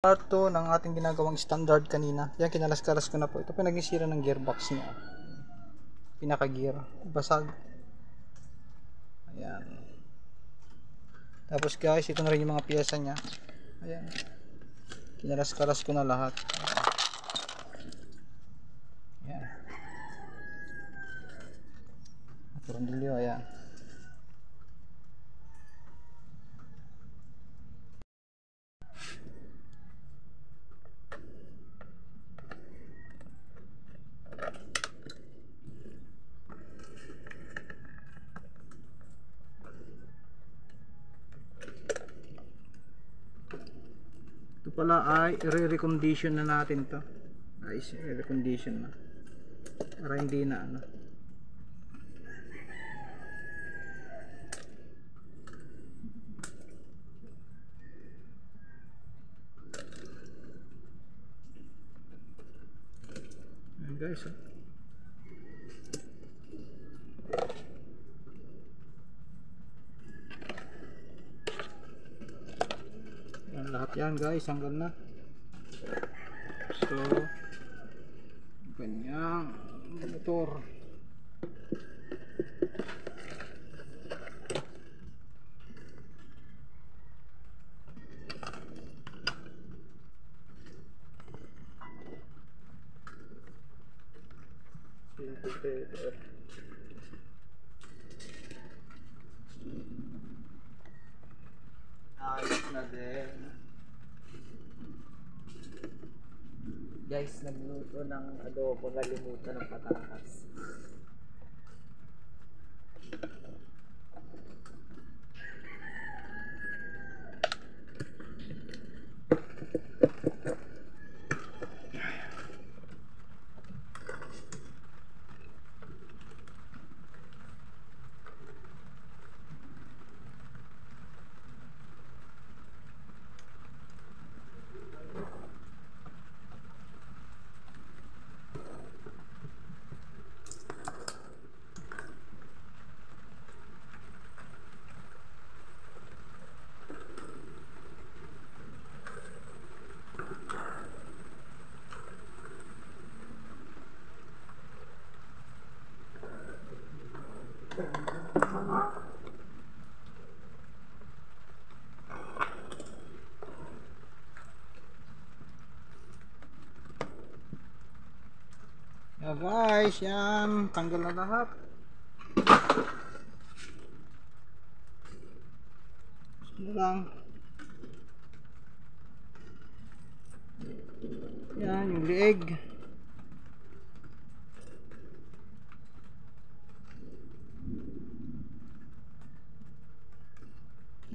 Part 2 ng ating ginagawang standard kanina. Yan, kinalas-kalas ko na po. Ito po naging sira ng gearbox niya. Pinaka-gear. Basag. Ayan. Tapos guys, ito na rin yung mga piyesa niya. Ayan. Kinalas-kalas ko na lahat. Ayan. Tornilyo, ayan. Ito pala ay re-recondition na natin to. Guys, re-recondition na. Para hindi na ano. Ayan guys, oh. Yan, lahat yan guys, hanggang na. So, ganyang motor. Ayos na din. Guys, nagluto ng adobo, nalimutan ng patatas. Yeah guys, yan, tanggal na lahat. Ano lang. Yan, yung leeg.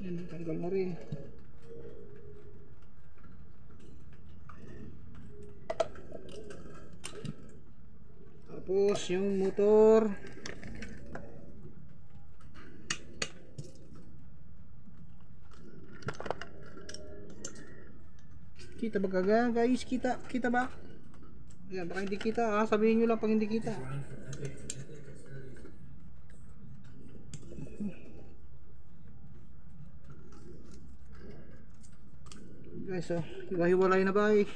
Yan, tanggal na rin. Tapos yung motor, kita ba guys? Kita ba? Ayan, baka hindi kita, sabihin nyo lang pag hindi kita. Guys, hiwa-hiwalay na ba eh.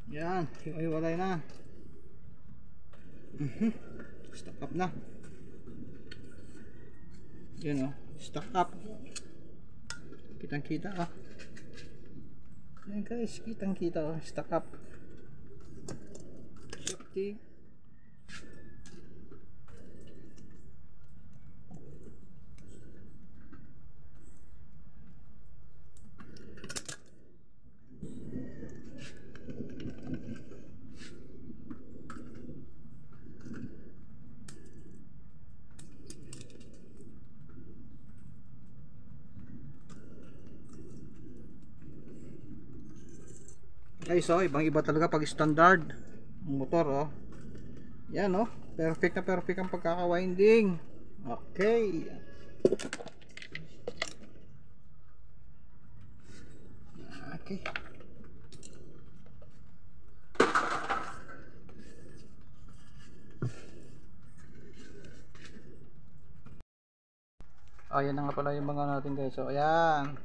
Yan, hiwa-hiwalay na. Stock up na. Yun stock up. Kitang kita Ayan guys, kitang kita stock up. Safety. Guys, ibang iba talaga pag standard ang motor yan perfect na perfect ang pagkaka-winding. Okay, ayan na nga pala yung mga natin guys. So ayan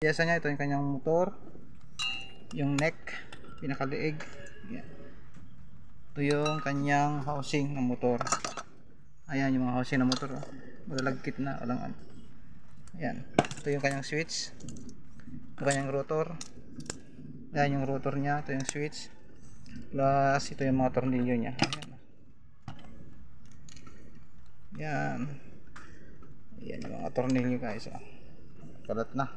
piyesa niya, ito yung kanyang motor, yung neck, pinakaliig. Yan. Ito yung kanyang housing ng motor. Ayan yung mga housing ng motor. Malalagkit na, walang ayan. Ito yung kanyang switch, ito kanyang rotor. Ayan yung rotor niya, ito yung switch. Plus ito yung mga tornilyo niya. Ayan. Ayan yung mga tornilyo guys. Kalat na.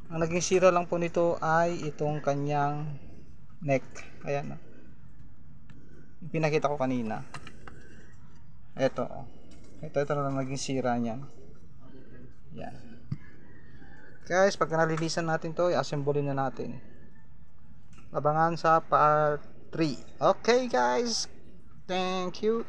Ang naging sira lang po nito ay itong kanyang neck. Ayan yung pinakita ko kanina. Ito na lang naging sira niyan. Yan guys, pagka nalilisan natin to, i-assemble na natin. Abangan sa part 3. Okay guys, thank you.